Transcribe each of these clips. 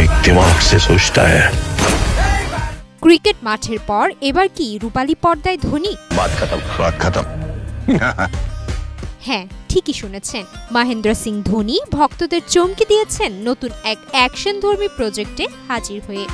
एक दिमाग से सोचता है। ক্রিকেট মাঠের পর এবার কি রূপালী পর্দায় ধোনি? बात खत्म। হ্যাঁ, ঠিকই শুনেছেন। মহেন্দ্র সিং ধোনি ভক্তদের চমকে দিয়েছেন নতুন এক অ্যাকশনধর্মী প্রজেক্টে হাজির হয়ে।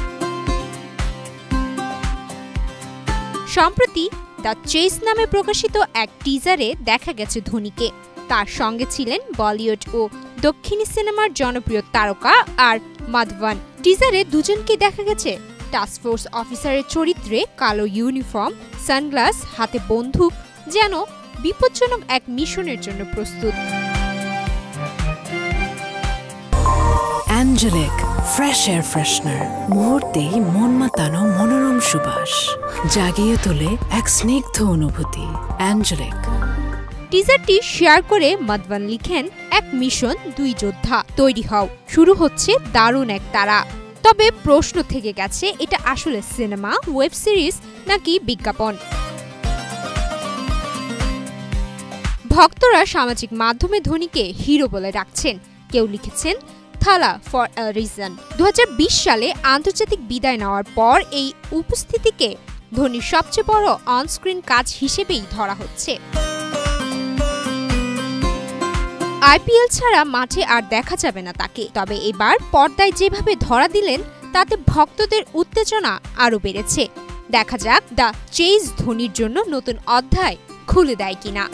সম্প্রতি দ্য চেস নামে প্রকাশিত এক টিজারে দেখা গেছে ধোনিকে। তার সঙ্গে ছিলেন বলিউড ও দক্ষিণী সিনেমার জনপ্রিয় তারকা আর মাধবন। টিজারে দুজনকে দেখা গেছে টাস্কফোর্স অফিসারের চরিত্রে, কালো ইউনিফর্ম, সানগ্লাস, হাতে বন্দুক, যেন বিপজ্জনক এক মিশনের জন্য প্রস্তুত। অ্যাঞ্জেলিক ফ্রেশ এয়ার ফ্রেশনার, মুহূর্তেই মন মাতানো মনোরম সুবাস, জাগিয়ে তোলে এক স্নিগ্ধ অনুভূতি। অ্যাঞ্জেলিক। টিজারটি শেয়ার করে মাধবন লিখেন, এক মিশন, দুই যোদ্ধা, তৈরি হও, শুরু হচ্ছে দারুণ এক তারা। তবে প্রশ্ন থেকে গেছে, এটা আসলে সিনেমা, ওয়েব সিরিজ নাকি বিজ্ঞাপন? ভক্তরা সামাজিক মাধ্যমে ধোনিকে হিরো বলে ডাকছেন। কেউ লিখেছেন, থালা ফর আ রিজন। 2020 সালে আন্তর্জাতিক বিদায় নেওয়ার পর এই উপস্থিতিকে ধোনির সবচেয়ে বড় অনস্ক্রিন কাজ হিসেবেই ধরা হচ্ছে। আইপিএল ছাড়া মাঠে আর দেখা যাবে না তাকে। তবে এবার পর্দায় যেভাবে ধরা দিলেন, তাতে ভক্তদের উত্তেজনা আরও বেড়েছে। দেখা যাক দ্য চেজ ধোনির জন্য নতুন অধ্যায় খুলে দেয় কিনা।